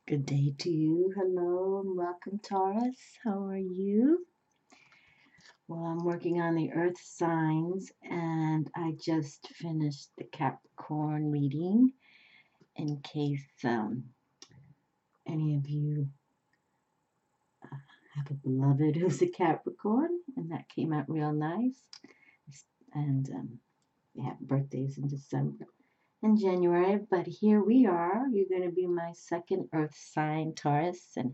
Good day to you. Hello and welcome, Taurus. How are you? Well, I'm working on the earth signs and I just finished the Capricorn reading in case any of you have a beloved who's a Capricorn, and that came out real nice. And they have birthdays in December and January, but here we are. You're going to be my second earth sign, Taurus, and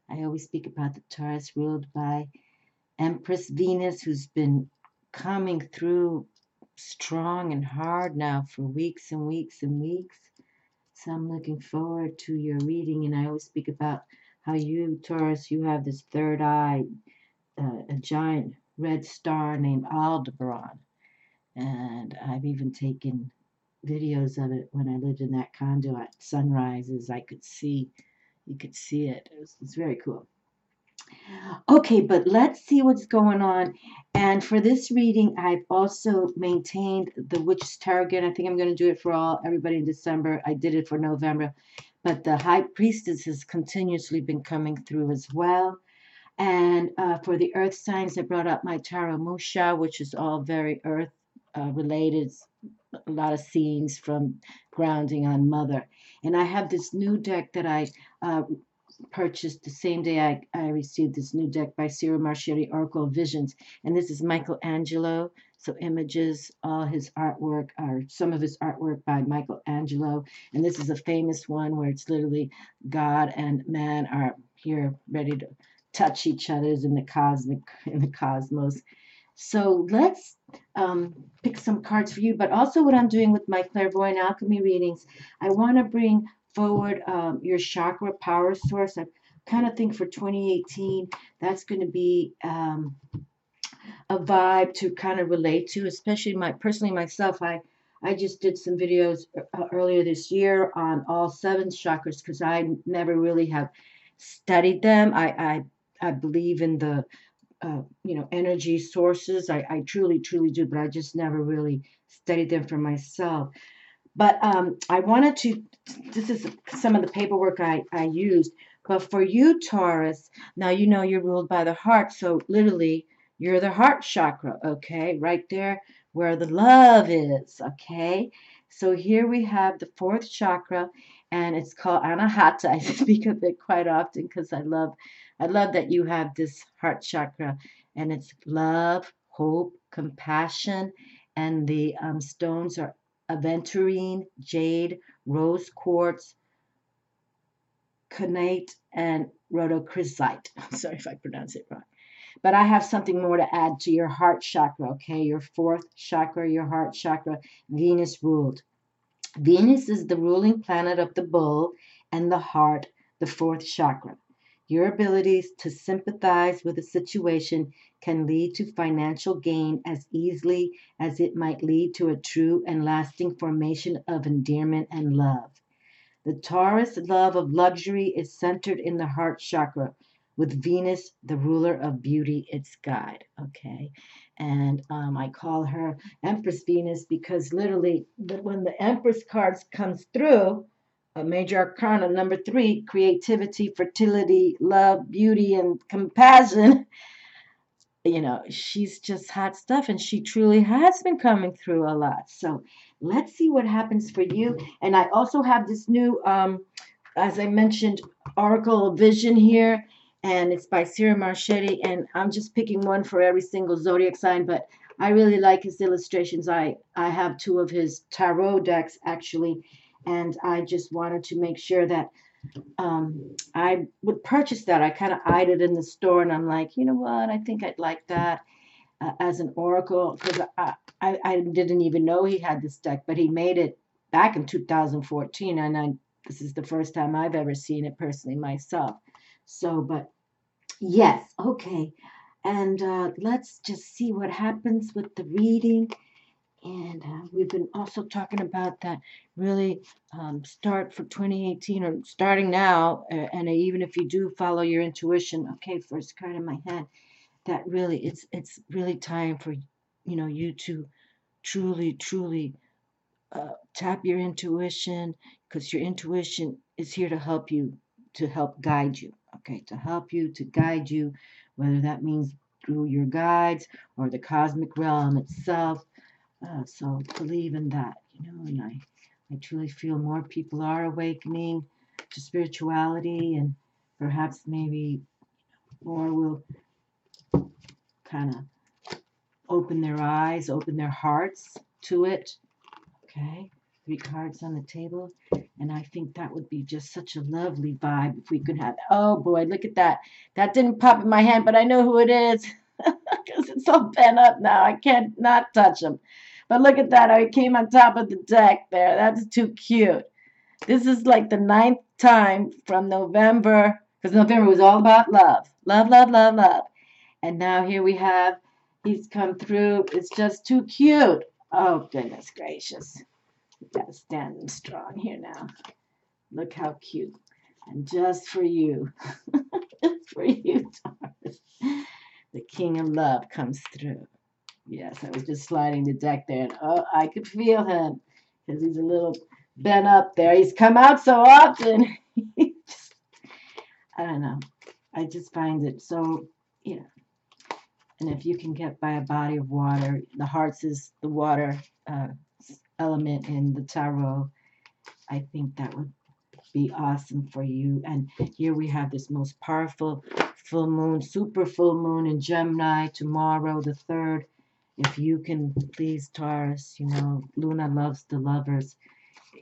I always speak about the Taurus ruled by Empress Venus, who's been coming through strong and hard now for weeks and weeks and weeks. So I'm looking forward to your reading. And I always speak about how you, Taurus, you have this third eye, a giant red star named Aldebaran. And I've even taken videos of it when I lived in that condo at sunrises. You could see it. It's very cool. Okay, but let's see what's going on. And for this reading, I've also maintained the Witch's Tarot again. I think I'm going to do it for everybody in December. I did it for November. But the High Priestess has continuously been coming through as well. And for the earth signs, I brought up my Tarot Musha, which is all very earth related. A lot of scenes from grounding on Mother. And I have this new deck that I purchased the same day I received this new deck by Cyril Marchetti, Oracle of Visions. And this is Michelangelo. So images, all his artwork, or some of his artwork by Michelangelo. And this is a famous one where it's literally God and man are here ready to touch each other's in the cosmos. So let's pick some cards for you. But also what I'm doing with my Clairvoyant Alchemy readings, I want to bring forward your chakra power source. I kind of think for 2018, that's going to be a vibe to kind of relate to, especially personally myself. I just did some videos earlier this year on all 7 chakras because I never really have studied them. I believe in the energy sources. I truly, truly do, but I just never really studied them for myself. But I wanted to, this is some of the paperwork I used. But for you, Taurus, now you know you're ruled by the heart. So literally, you're the heart chakra, okay? Right there where the love is, okay? So here we have the 4th chakra, and it's called Anahata. I speak of it quite often because I love that you have this heart chakra, and it's love, hope, compassion, and the stones are aventurine, jade, rose quartz, conate, and rhodochrosite. I'm sorry if I pronounce it wrong. But I have something more to add to your heart chakra, okay? Your 4th chakra, your heart chakra, Venus ruled. Venus is the ruling planet of the bull and the heart, the 4th chakra. Your abilities to sympathize with a situation can lead to financial gain as easily as it might lead to a true and lasting formation of endearment and love. The Taurus love of luxury is centered in the heart chakra, with Venus, the ruler of beauty, its guide. Okay. And I call her Empress Venus because literally when the Empress cards comes through, Major Arcana number 3, creativity, fertility, love, beauty, and compassion, she's just hot stuff, and she truly has been coming through a lot. So let's see what happens for you. And I also have this new, as I mentioned, Oracle Vision here, and it's by Cyril Marchetti, and I'm just picking one for every single zodiac sign, but I really like his illustrations. I have 2 of his tarot decks, actually, and I just wanted to make sure that I would purchase that. I kind of eyed it in the store, and I'm like, you know what? I think I'd like that as an oracle because I didn't even know he had this deck, but he made it back in 2014, and this is the first time I've ever seen it personally myself. So, but yes, okay. And let's just see what happens with the reading. And we've been also talking about that really start for 2018 or starting now. And even if you do follow your intuition, okay, first card in my hand, that really it's really time for you to truly tap your intuition, because your intuition is here to help you, to help guide you. Okay, to help you, to guide you, whether that means through your guides or the cosmic realm itself. So believe in that, and I truly feel more people are awakening to spirituality, and perhaps maybe more will kind of open their eyes, open their hearts to it. Okay, 3 cards on the table, and I think that would be just such a lovely vibe if we could have. Oh boy, look at that. That didn't pop in my hand, but I know who it is because it's all bent up now. I can't not touch him. But look at that. I came on top of the deck there. That's too cute. This is like the 9th time from November, because November was all about love. Love, love, love, love. And now here we have, he's come through. It's just too cute. Oh, goodness gracious. We got to stand strong here now. Look how cute. And just for you. Just for you, Taurus. The King of Love comes through. Yes, I was just sliding the deck there, and oh, I could feel him because he's a little bent up there. He's come out so often. I don't know. I just find it so, and if you can get by a body of water, the hearts is the water element in the tarot. I think that would be awesome for you. And here we have this most powerful full moon, super full moon in Gemini tomorrow, the 3rd. If you can, please, Taurus, Luna loves the lovers.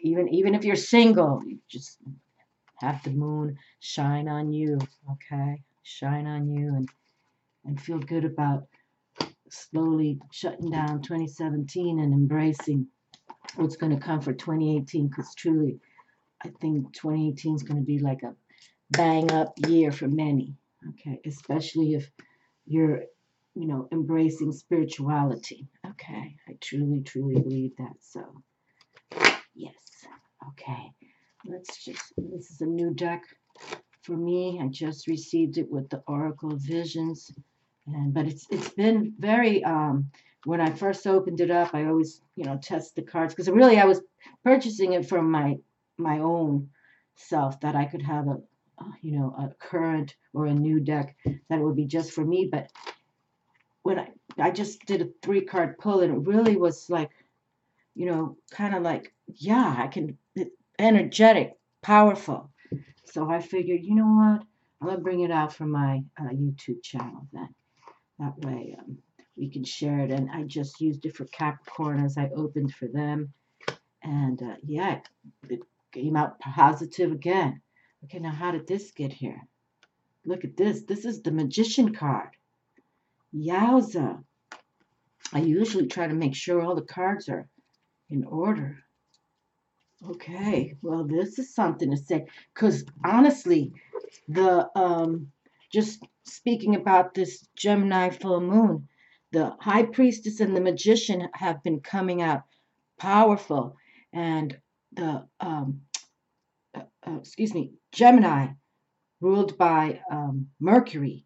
Even if you're single, you just have the moon shine on you, okay? Shine on you, and feel good about slowly shutting down 2017 and embracing what's going to come for 2018, because truly, I think 2018 is going to be like a bang up year for many, okay? Especially if you're embracing spirituality. Okay, I truly, truly believe that. So, yes. Okay, this is a new deck for me. I just received it with the Oracle Visions, but it's been very. When I first opened it up, I always test the cards, because really I was purchasing it from my own self, that I could have a current or a new deck that would be just for me. But when I just did a 3-card pull, and it really was like, kind of like, yeah, energetic, powerful. So I figured, you know what? I'm going to bring it out from my YouTube channel then. That way we can share it. And I just used it for Capricorn as I opened for them. And yeah, it came out positive again. Okay, now how did this get here? Look at this. This is the Magician card. Yowza. I usually try to make sure all the cards are in order. Okay, well, this is something to say, because honestly, the just speaking about this Gemini full moon, the High Priestess and the Magician have been coming out powerful, and the Gemini, ruled by Mercury,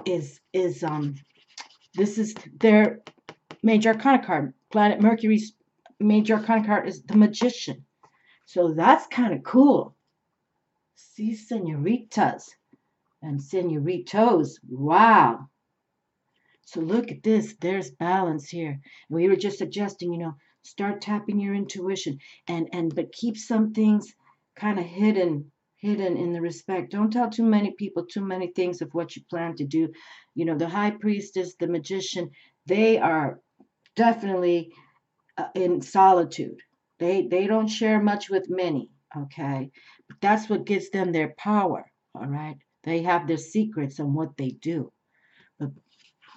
is this is their Major Arcana card. Planet Mercury's Major Arcana card is the Magician. So that's kind of cool. See, senoritas and senoritos. Wow. So look at this. There's balance here. We were just suggesting, start tapping your intuition, but keep some things kind of hidden in the respect. Don't tell too many people too many things of what you plan to do. The High Priestess, the Magician, they are definitely in solitude. They don't share much with many, okay? But that's what gives them their power, all right? They have their secrets on what they do. But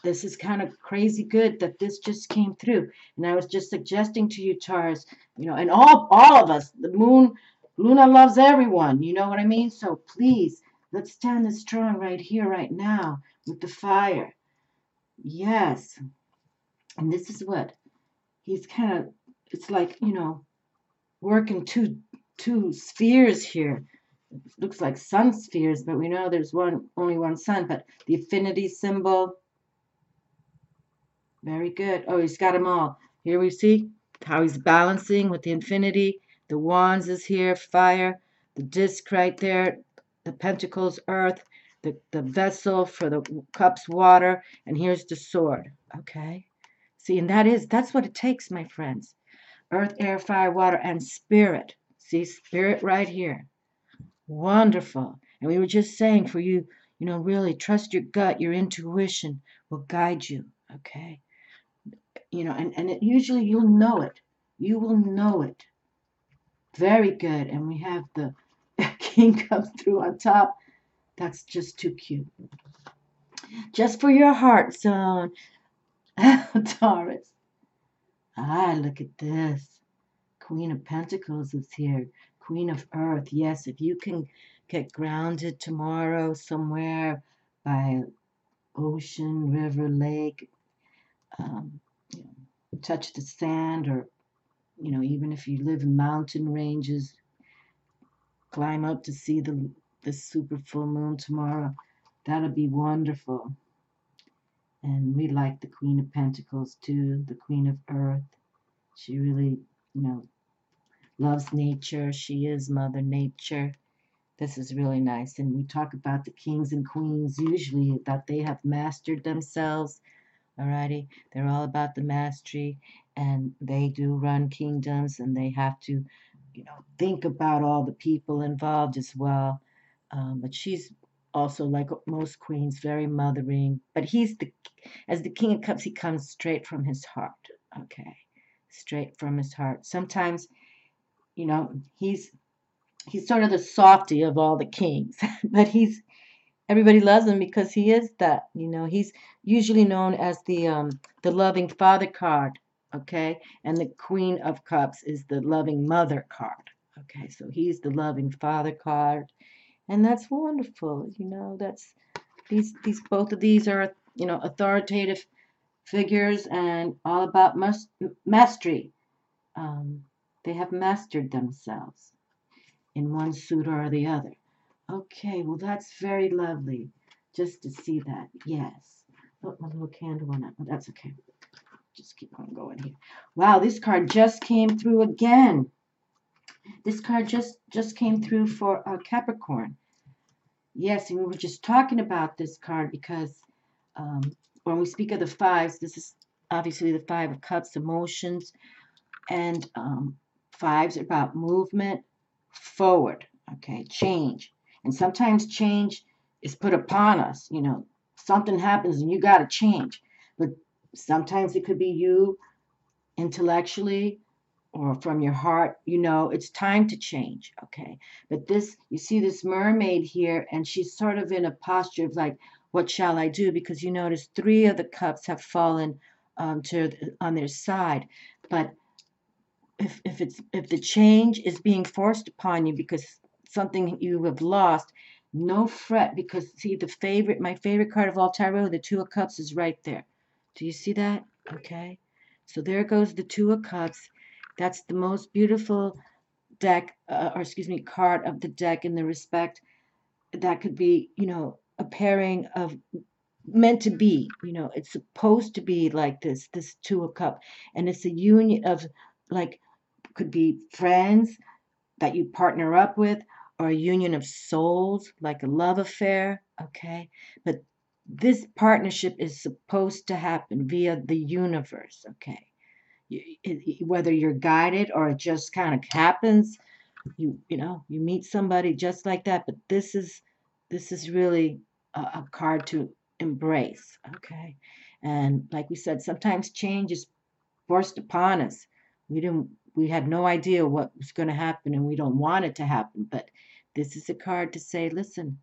this is kind of crazy good that this just came through. And I was just suggesting to you, Taurus, and all of us, the moon, Luna loves everyone, you know what I mean? So please, let's stand this strong right here, right now, with the fire. Yes. And this is what he's kind of, it's like, working two spheres here. It looks like sun spheres, but we know there's only one sun. But the affinity symbol, very good. Oh, he's got them all. Here we see how he's balancing with the infinity. The wands is here, fire, the disc right there, the pentacles, earth, the vessel for the cups, water, and here's the sword. Okay. See, and that's what it takes, my friends. Earth, air, fire, water, and spirit. See, spirit right here. Wonderful. And we were just saying for you, really trust your gut, your intuition will guide you. Okay. And it usually you'll know it. You will know it. Very good. And we have the king comes through on top. That's just too cute. Just for your heart zone, Taurus. Ah, look at this. Queen of Pentacles is here. Queen of Earth. Yes, if you can get grounded tomorrow somewhere by ocean, river, lake, um, you touch the sand, or even if you live in mountain ranges, climb up to see the super full moon tomorrow. That'll be wonderful. And we like the Queen of Pentacles too, the Queen of Earth. She really, loves nature. She is Mother Nature. This is really nice. And we talk about the kings and queens usually that they have mastered themselves. Alrighty, they're all about the mastery, and they do run kingdoms, and they have to, think about all the people involved as well. But she's also, like most queens, very mothering. But as the King of Cups, he comes straight from his heart. Okay, straight from his heart. Sometimes, he's sort of the softy of all the kings, but everybody loves him because he is that. He's usually known as the loving father card, okay? And the Queen of Cups is the loving mother card. Okay, so he's the loving father card. And that's wonderful. That's these both of these are, authoritative figures and all about mastery. They have mastered themselves in one suit or the other. Okay, well, that's very lovely just to see that. Yes. Oh, my little candle went out. Oh, that's okay. Just keep on going here. Wow, this card just came through again. This card just came through for Capricorn. Yes, and we were just talking about this card because when we speak of the fives, this is obviously the Five of Cups, emotions, and fives are about movement forward, okay, change. And sometimes change is put upon us. Something happens and you got to change. But sometimes it could be you intellectually or from your heart. It's time to change, okay? But you see this mermaid here, and she's sort of in a posture of like, what shall I do? Because you notice three of the cups have fallen on their side. But if the change is being forced upon you because something you have lost, no fret, because see my favorite card of all tarot, the Two of Cups, is right there. Do you see that? Okay. So there goes the Two of Cups. That's the most beautiful deck, card of the deck in the respect that could be, a pairing of meant to be. It's supposed to be like this Two of Cup, and it's a union of like could be friends that you partner up with, or a union of souls, like a love affair, okay? But this partnership is supposed to happen via the universe, okay? Whether you're guided or it just kind of happens, you meet somebody just like that. But this is really a card to embrace, okay? And like we said, sometimes change is forced upon us. We had no idea what was going to happen, and we don't want it to happen. But this is a card to say, listen,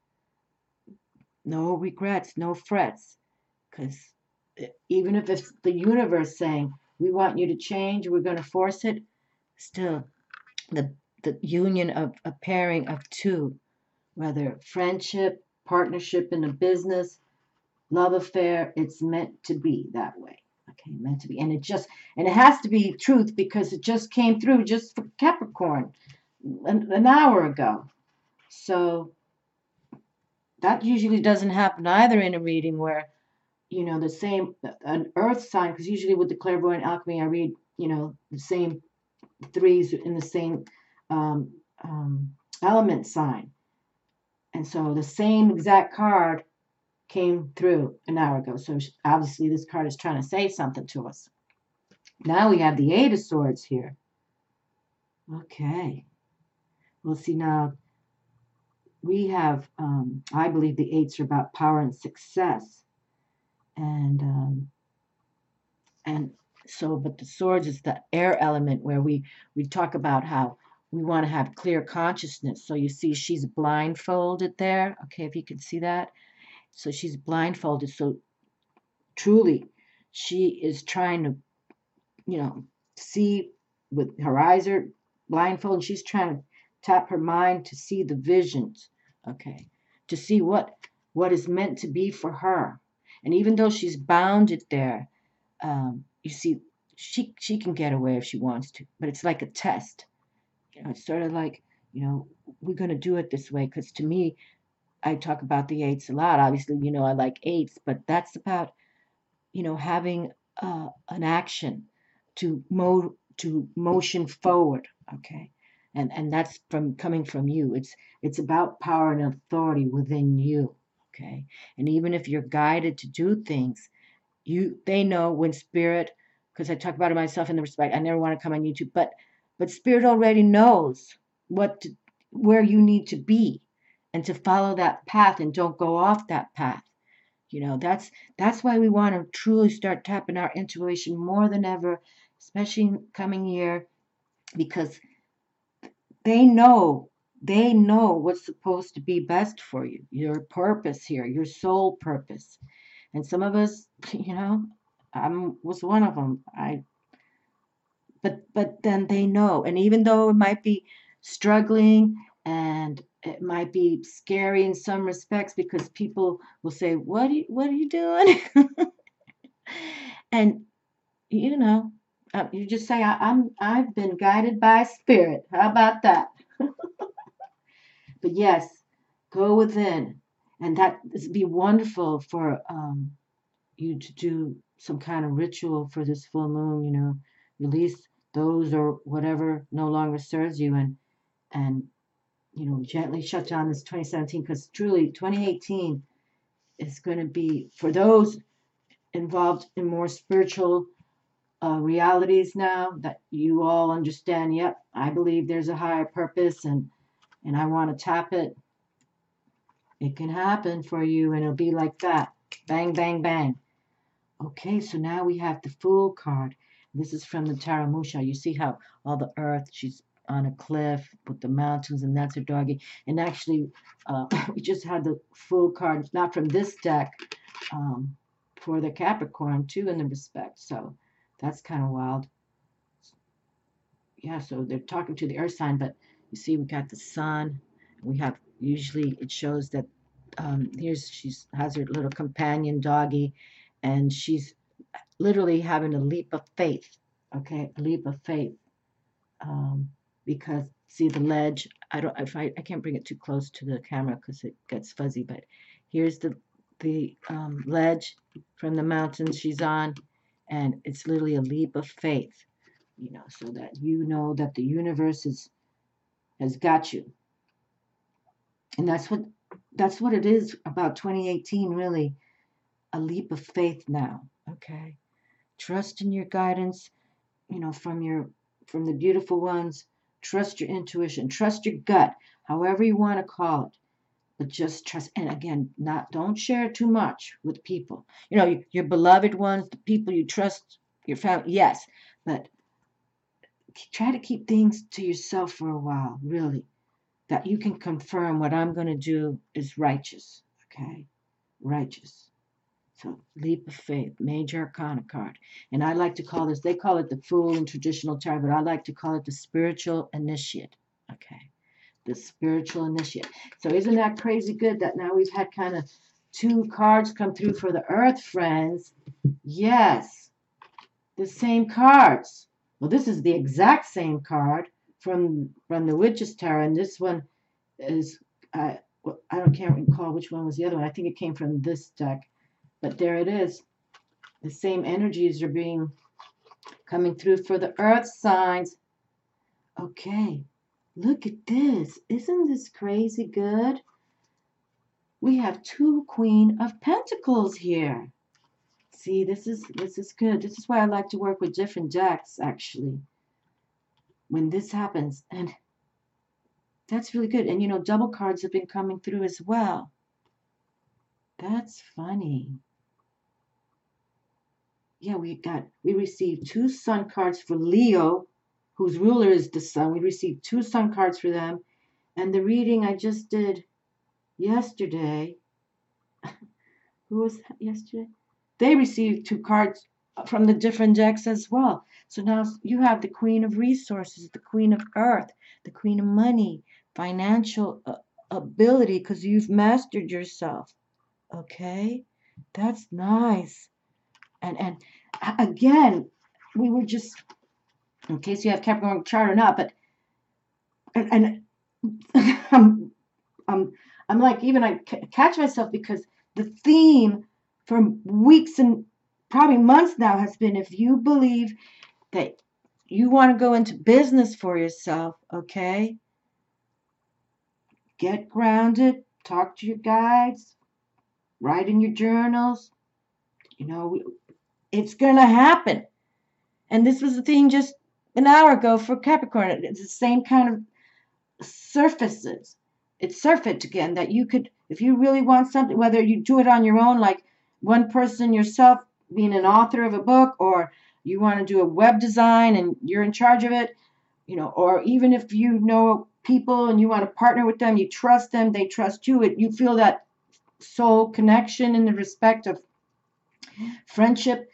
no regrets, no frets, because even if it's the universe saying we want you to change, we're going to force it. Still, the union of a pairing of two, whether friendship, partnership in a business, love affair, it's meant to be that way. Okay, meant to be. And it has to be truth because it just came through just for Capricorn an hour ago. So that usually doesn't happen either in a reading where, the same, an earth sign, because usually with the Clairvoyant Alchemy, I read you know, the same threes in the same um, element sign. And so the same exact card came through an hour ago. So obviously this card is trying to say something to us. Now we have the Eight of Swords here. Okay. We'll see now. We have, I believe the eights are about power and success. And so, but the swords is the air element where we talk about how we want to have clear consciousness. So you see she's blindfolded there. Okay, if you can see that. So she's blindfolded. So truly, she is trying to, you know, see with her eyes are blindfolded. She's trying to tap her mind to see the visions, okay, to see what is meant to be for her. And even though she's bounded there, you see, she can get away if she wants to, but it's like a test. You know, it's sort of like, you know, we're going to do it this way because to me, I talk about the eights a lot. Obviously, you know, I like eights, but that's about, you know, having an action to motion forward, okay, and that's from coming from you. It's about power and authority within you, okay. And even if you're guided to do things, they know when spirit, because I talk about it myself in the respect. I never want to come on YouTube, but spirit already knows where you need to be, and to follow that path and don't go off that path. You know, that's why we want to truly start tapping our intuition more than ever, especially in coming year, because they know what's supposed to be best for you, your purpose here, your soul purpose. And some of us, you know, I was one of them. But then they know, and even though it might be struggling and it might be scary in some respects because people will say, what are you doing?" And you know, you just say, I've been guided by spirit. How about that? But yes, go within, and that would be wonderful for you to do some kind of ritual for this full moon. You know, release those or whatever no longer serves you, and you know, gently shut down this 2017, because truly 2018 is going to be for those involved in more spiritual realities now, that you all understand. Yep, I believe there's a higher purpose, and I want to tap it. It can happen for you, and it'll be like that. Bang, bang, bang. Okay, so now we have the Fool card. This is from the Tarot Musha. You see how all the earth, she's on a cliff with the mountains, and that's her doggy. And actually, we just had the Fool card, not from this deck, for the Capricorn, too, in the respect. So that's kind of wild. Yeah, so they're talking to the earth sign, but you see we got the sun. We have, usually it shows that she has her little companion doggy, and she's literally having a leap of faith. Okay, a leap of faith, because see the ledge. I can't bring it too close to the camera because it gets fuzzy. But here's the ledge from the mountains she's on, and it's literally a leap of faith. You know, so that you know that the universe has got you, and that's what it is about 2018. Really, a leap of faith now. Okay, trust in your guidance. You know, from the beautiful ones. Trust your intuition. Trust your gut. However you want to call it, but just trust. And again, don't share too much with people. You know, your beloved ones, the people you trust, your family. Yes, but try to keep things to yourself for a while, really, that you can confirm what I'm going to do is righteous, okay? Righteous. So, leap of faith, Major Arcana card. And I like to call this, they call it the Fool in traditional tarot, but I like to call it the Spiritual Initiate, okay? The Spiritual Initiate. So isn't that crazy good that now we've had kind of two cards come through for the Earth friends? Yes, the same cards. Well, this is the exact same card from the Witch's Tarot, and this one is, I can't recall which one was the other one. I think it came from this deck, but there it is. The same energies are being coming through for the earth signs. Okay, look at this. Isn't this crazy good? We have 2 Queen of Pentacles here. See, this is good. This is why I like to work with different decks, actually, when this happens. And that's really good. And, you know, double cards have been coming through as well. That's funny. Yeah, we received 2 Sun cards for Leo, whose ruler is the Sun. We received 2 Sun cards for them. And the reading I just did yesterday, who was that yesterday? They received 2 cards from the different decks as well. So now you have the Queen of Resources, the Queen of Earth, the Queen of Money, financial ability, because you've mastered yourself. Okay, that's nice. And again, we were just, in case you have Capricorn chart or not, but and I'm like, even I catch myself, because the theme for weeks and probably months now has been, if you believe that you want to go into business for yourself, okay, get grounded, talk to your guides, write in your journals. You know, it's going to happen. And this was the theme just an hour ago for Capricorn. It's the same kind of surfaces. It's surfeit again, that you could, if you really want something, whether you do it on your own, like one person yourself being an author of a book, or you want to do a web design and you're in charge of it, you know, or even if you know people and you want to partner with them, you trust them, they trust you, you feel that soul connection in the respect of friendship.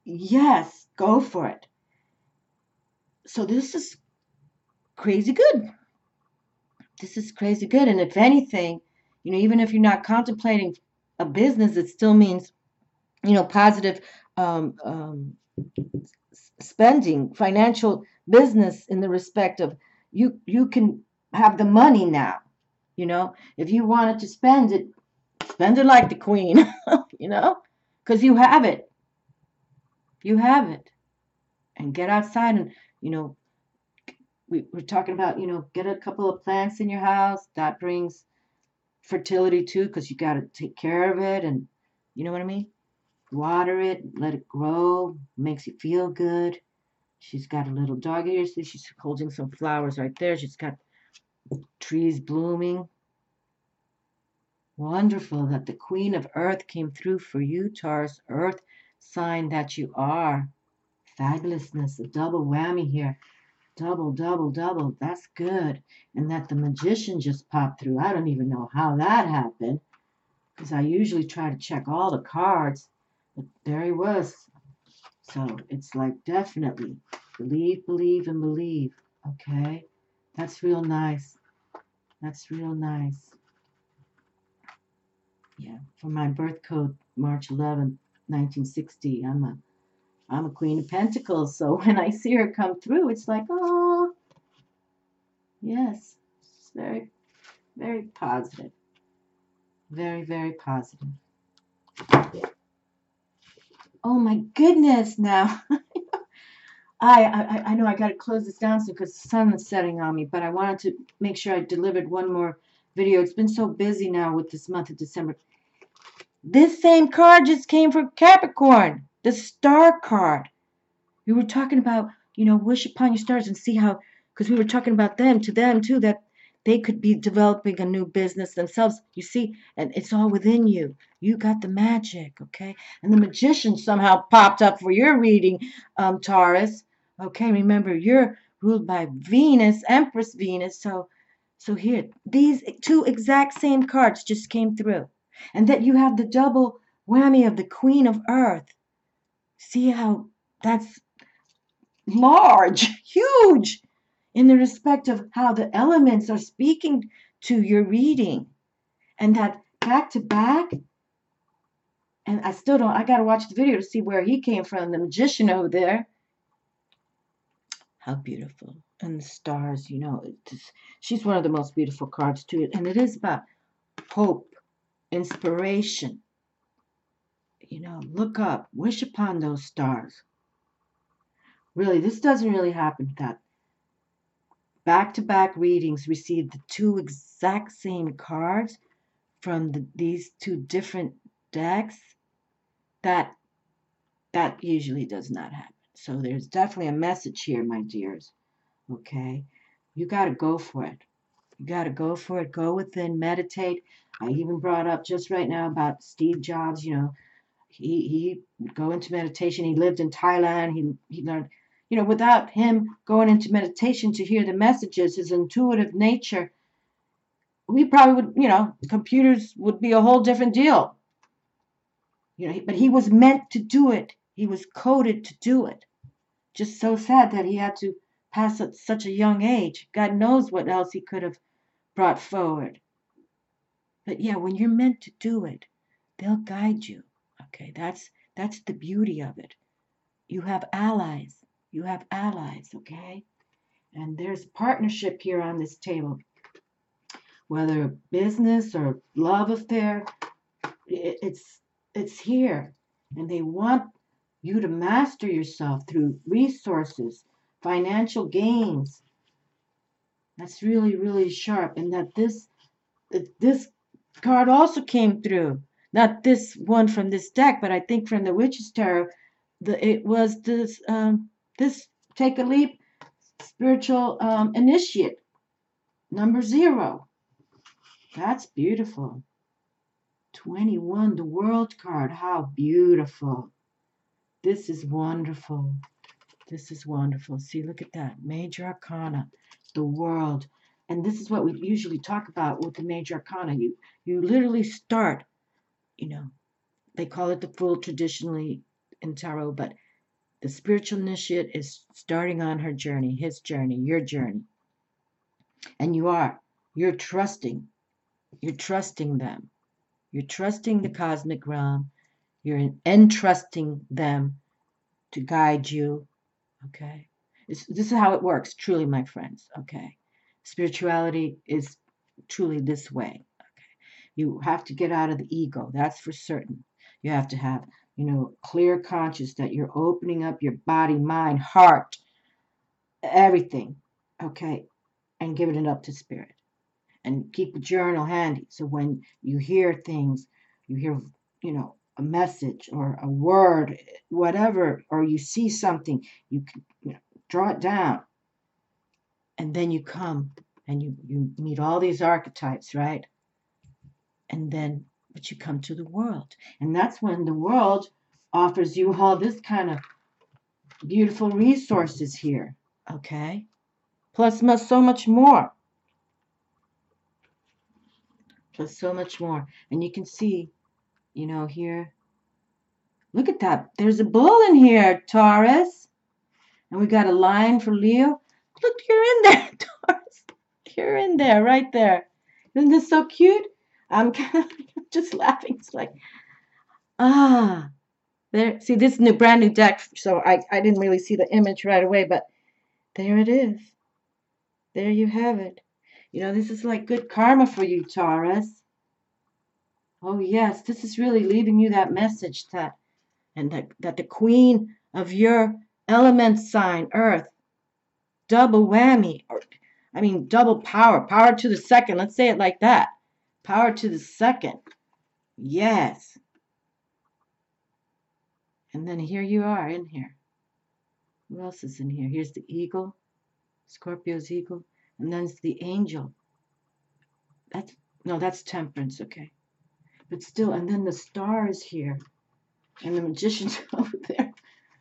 Yes, go for it. So this is crazy good. This is crazy good. And if anything, you know, even if you're not contemplating a business, it still means, you know, positive spending, financial business, in the respect of you can have the money now. You know, if you wanted to spend it like the queen, you know, because you have it. You have it. And get outside and, you know, we're talking about, you know, get a couple of plants in your house. That brings fertility too, because you got to take care of it, and you know what I mean? Water it, let it grow, makes you feel good. She's got a little dog here. See, she's holding some flowers right there. She's got trees blooming. Wonderful that the Queen of Earth came through for you, Taurus, Earth sign that you are. Fabulousness, a double whammy here. Double, double, double. That's good. And that the Magician just popped through. I don't even know how that happened, because I usually try to check all the cards. But there he was. So it's like, definitely believe, believe, and believe. Okay? That's real nice. That's real nice. Yeah. For my birth code, March 11th, 1960, I'm a Queen of Pentacles. So when I see her come through, it's like, oh, yes. It's very, very positive. Very, very positive. Oh my goodness, now. I know I got to close this down soon because the sun is setting on me, but I wanted to make sure I delivered one more video. It's been so busy now with this month of December. This same card just came from Capricorn, the star card. We were talking about, you know, wish upon your stars and see how, because we were talking about them too, that they could be developing a new business themselves. You see, and it's all within you. You got the magic, okay? And the Magician somehow popped up for your reading, Taurus. Okay, remember, you're ruled by Venus, Empress Venus. So here, these 2 exact same cards just came through. And that you have the double whammy of the Queen of Earth. See how that's large, huge, in the respect of how the elements are speaking to your reading. And that back to back, and I still don't, I got to watch the video to see where he came from, the Magician over there. How beautiful. And the stars, you know, she's one of the most beautiful cards too. And it is about hope, inspiration. You know, look up, wish upon those stars. Really, this doesn't really happen, that back-to-back readings receive the two exact same cards from these two different decks. That that usually does not happen. So there's definitely a message here, my dears. Okay? You got to go for it. You got to go for it. Go within, meditate. I even brought up just right now about Steve Jobs. He would go into meditation. He lived in Thailand. He learned, without him going into meditation to hear the messages, his intuitive nature, we probably would, computers would be a whole different deal. But he was meant to do it. He was coded to do it. Just so sad that he had to pass at such a young age. God knows what else he could have brought forward. But yeah, when you're meant to do it, they'll guide you. Okay, that's the beauty of it. You have allies. You have allies, okay? And there's partnership here on this table. Whether business or love affair, it's here. And they want you to master yourself through resources, financial gains. That's really, really sharp. And that this card also came through. Not this one from this deck, but I think from the Witch's Tarot. It was this Take a Leap spiritual initiate number 0. That's beautiful. 21, the World card. How beautiful. This is wonderful. This is wonderful. See, look at that. Major Arcana, the World. And this is what we usually talk about with the Major Arcana. You literally start, they call it the Fool traditionally in Tarot, but the spiritual initiate is starting on her journey, his journey, your journey. And you're trusting them. You're trusting the cosmic realm. You're entrusting them to guide you. Okay. This is how it works, truly, my friends. Okay. Spirituality is truly this way. Okay. You have to get out of the ego. That's for certain. You have to have, clear conscious that you're opening up your body, mind, heart, everything. Okay. And giving it up to spirit. And keep a journal handy. So when you hear things, you hear, a message or a word, whatever, or you see something, you can draw it down. And then you come and you meet all these archetypes, right? But you come to the world. And that's when the world offers you all this kind of beautiful resources here, okay? Plus so much more. Plus so much more. And you can see, here. Look at that. There's a bull in here, Taurus. And we got a lion for Leo. Look, you're in there, Taurus. You're in there, right there. Isn't this so cute? I'm kind of just laughing. It's like, there. See, this is a brand new deck, so I didn't really see the image right away, but there it is. There you have it. This is like good karma for you, Taurus. Oh, yes, this is really leaving you that message that the queen of your element sign, Earth, double whammy, double power to the second. Let's say it like that. Power to the second. Yes. And then here you are in here. Who else is in here? Here's the eagle, Scorpio's eagle, and then it's the angel. That's temperance, okay. But still, and then the star is here, and the magician's over there.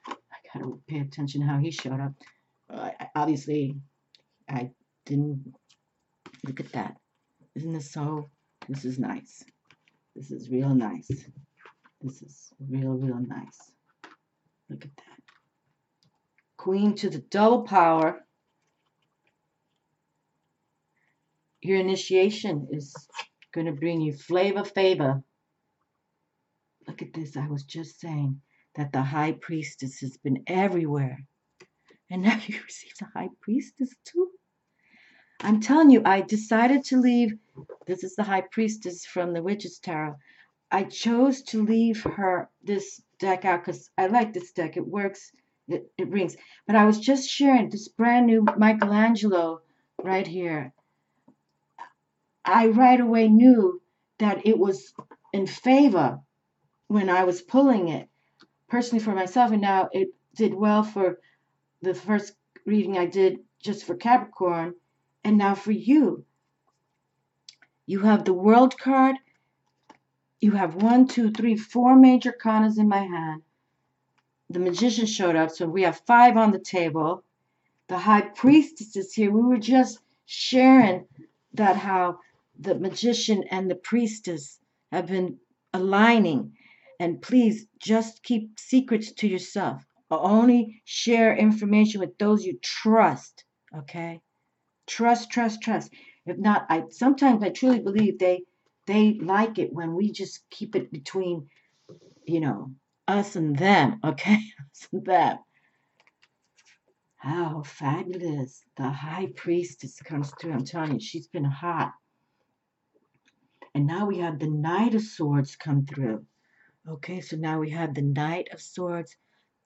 I gotta pay attention how he showed up. Obviously, I didn't look at that. Isn't this so? This is nice. This is real nice. This is real nice. Look at that. Queen to the double power. Your initiation is going to bring you favor. Look at this. I was just saying that the High Priestess has been everywhere. And now you receive the High Priestess too. I'm telling you, I decided to leave. This is the High Priestess from the Witch's Tarot. I chose to leave this deck out because I like this deck. It works it rings. But I was just sharing this brand new Michelangelo right here. I right away knew that it was in favor when I was pulling it personally for myself, and now it did well for the first reading I did just for Capricorn, and now for you. You have the World card. You have 1, 2, 3, 4 major arcanas in my hand. The Magician showed up, so we have 5 on the table. The High Priestess is here. We were just sharing that how the Magician and the Priestess have been aligning. And please just keep secrets to yourself. Only share information with those you trust. Okay? Trust, trust, trust. If not, sometimes I truly believe they like it when we just keep it between, us and them. Okay? Us and them. How fabulous. The High Priestess comes through. I'm telling you, she's been hot. And now we have the Knight of Swords come through. Okay, so now we have the Knight of Swords,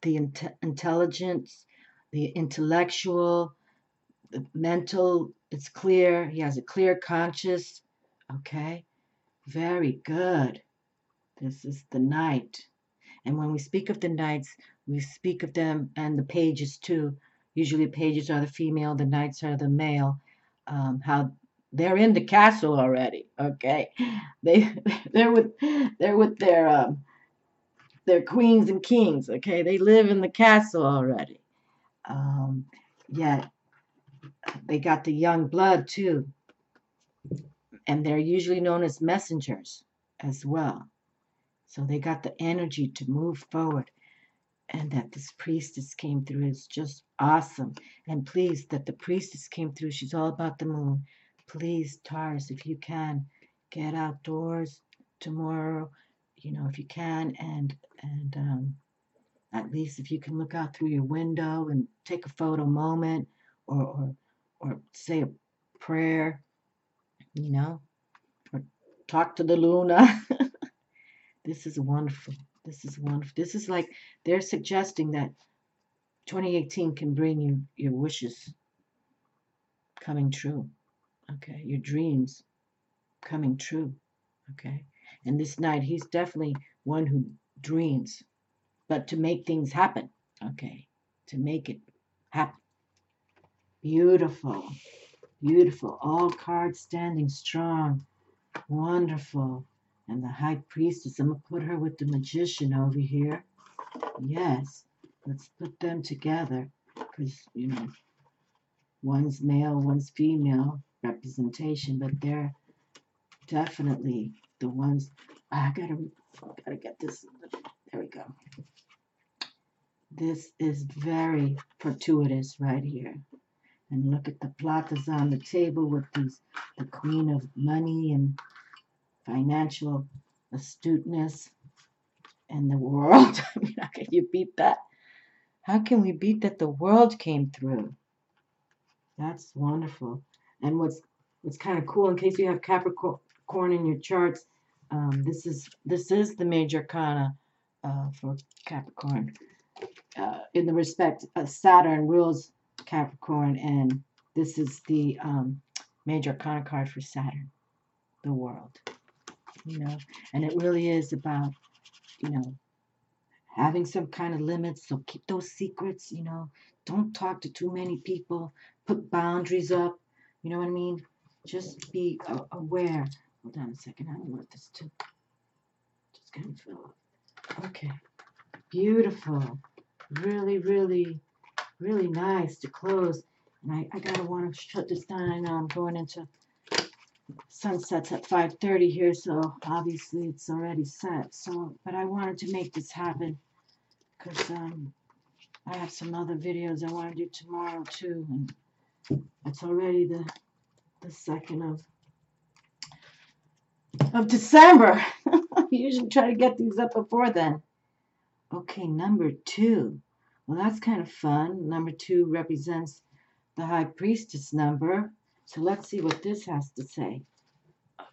the intelligence, the intellectual, the mental. It's clear. He has a clear conscience. Okay, very good. This is the Knight. And when we speak of the knights, we speak of them and the pages too. Usually pages are the female, the knights are the male. How they're in the castle already. Okay, they're with their queens and kings. Okay, they live in the castle already. Yet they got the young blood too, and they're usually known as messengers as well. So they got the energy to move forward. And that this priestess came through is just awesome. And please, that the priestess came through. She's all about the moon. Please, Taurus, if you can, get outdoors tomorrow, if you can, and at least if you can look out through your window and take a photo moment, or say a prayer, or talk to the Luna. This is wonderful. This is wonderful. This is like they're suggesting that 2018 can bring you your wishes coming true. Okay, your dreams coming true. Okay, and this Knight, he's definitely one who dreams, but to make things happen. Okay, to make it happen. Beautiful, beautiful. All cards standing strong. Wonderful. And the High Priestess, I'm going to put her with the Magician over here. Yes, let's put them together because, one's male, one's female representation, but they're definitely the ones. I gotta get this. There we go. This is very fortuitous right here. And look at the platas on the table with the Queen of Money and financial astuteness and the world. I mean, how can you beat that? How can we beat that the world came through? That's wonderful. And what's kind of cool, in case you have Capricorn in your charts, this is the Major Arcana for Capricorn. In the respect, Saturn rules Capricorn, and this is the Major Arcana card for Saturn, the world. And it really is about, having some kind of limits. So keep those secrets, Don't talk to too many people. Put boundaries up. You know what I mean? Just be aware. Hold on a second. I don't want this to just kind of fill up. Okay. Beautiful. Really, really, really nice to close. And I gotta want to shut this down. I know I'm going into sunsets at 5:30 here, so obviously it's already set. So, but I wanted to make this happen because I have some other videos I want to do tomorrow too, and it's already the 2nd of December. I usually try to get these up before then. Okay, number 2. Well, that's kind of fun. Number 2 represents the High Priestess number. So let's see what this has to say.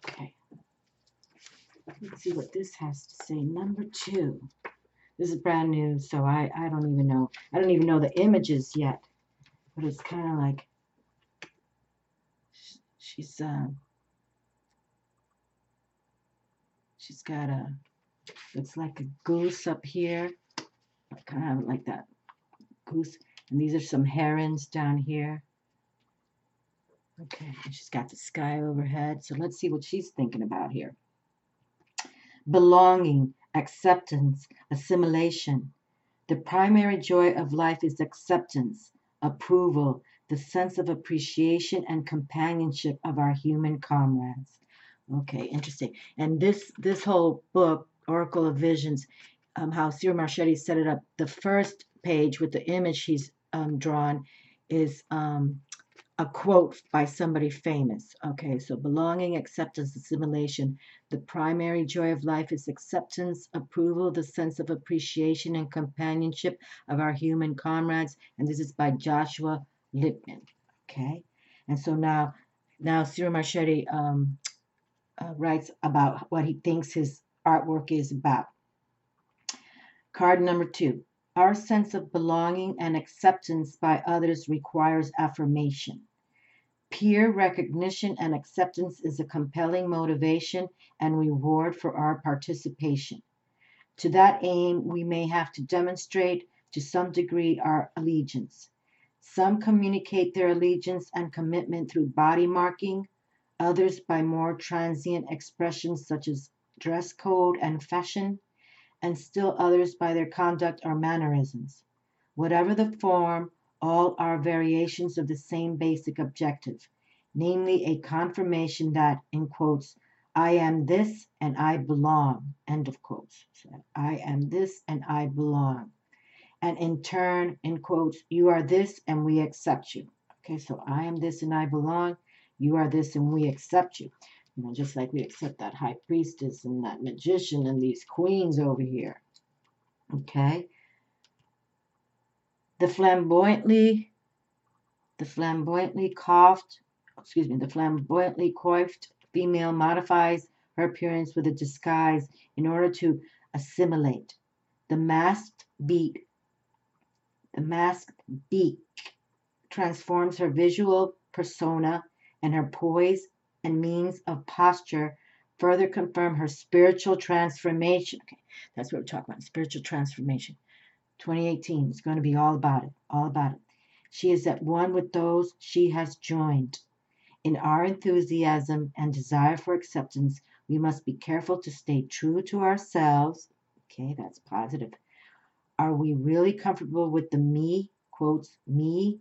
Okay. Let's see what this has to say. Number 2. This is brand new, so I don't even know. I don't even know the images yet. But it's kind of like she's got a, looks like a goose up here, kind of like that goose. And these are some herons down here. Okay, and she's got the sky overhead. So let's see what she's thinking about here. Belonging, acceptance, assimilation. The primary joy of life is acceptance, approval, the sense of appreciation and companionship of our human comrades. Okay, interesting. And this whole book, Oracle of Visions, how Cyril Marchetti set it up, the first page with the image he's drawn is a quote by somebody famous. Okay, so belonging, acceptance, assimilation. The primary joy of life is acceptance, approval, the sense of appreciation and companionship of our human comrades. And this is by Joshua Lippman. Okay, and so now Cyril Marchetti writes about what he thinks his artwork is about. Card number 2. Our sense of belonging and acceptance by others requires affirmation. Peer recognition and acceptance is a compelling motivation and reward for our participation. To that aim, we may have to demonstrate to some degree our allegiance. Some communicate their allegiance and commitment through body marking, others by more transient expressions such as dress code and fashion, and still others by their conduct or mannerisms. Whatever the form, all are variations of the same basic objective, namely a confirmation that, in quotes, I am this and I belong, end of quotes. So, I am this and I belong. And in turn, in quotes, you are this and we accept you. Okay, so I am this and I belong. You are this and we accept you. You know, just like we accept that high priestess and that magician and these queens over here. Okay. The flamboyantly coiffed female modifies her appearance with a disguise in order to assimilate. The masked beak transforms her visual persona, and her poise and means of posture further confirm her spiritual transformation. Okay, that's what we're talking about, spiritual transformation. 2018 is going to be all about it, all about it. She is at one with those she has joined. In our enthusiasm and desire for acceptance, we must be careful to stay true to ourselves. Okay, that's positive. Are we really comfortable with the me, quotes, me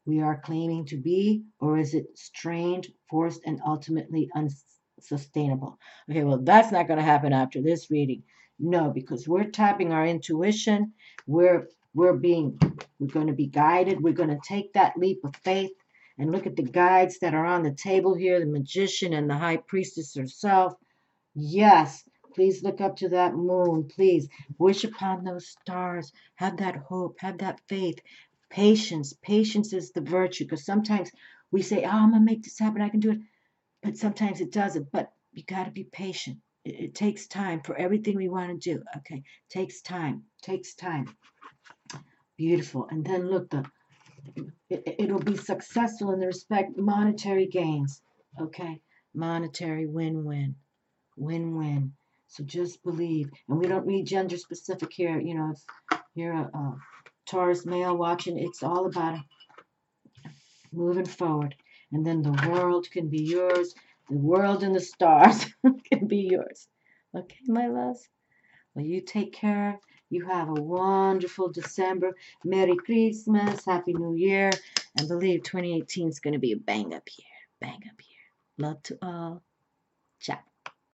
we are claiming to be, or is it strained, forced, and ultimately unsustainable? Okay, well, that's not going to happen after this reading. No, because we're tapping our intuition. We're going to be guided. We're going to take that leap of faith and look at the guides that are on the table here, the magician and the high priestess herself. Yes, please look up to that moon. Please wish upon those stars. Have that hope. Have that faith. Patience. Patience is the virtue, because sometimes we say, oh, I'm going to make this happen. I can do it. But sometimes it doesn't. But you got to be patient. It takes time for everything we want to do. Okay. Takes time. Takes time. Beautiful. And then look, it'll be successful in the respect monetary gains. Okay. Monetary win-win. Win-win. So just believe. And we don't read gender specific here. You know, if you're a Taurus male watching, it's all about moving forward. And then the world can be yours. The world and the stars can be yours. Okay, my loves? Well, you take care. You have a wonderful December. Merry Christmas. Happy New Year. And believe 2018 is going to be a bang up year. Bang up year. Love to all. Ciao.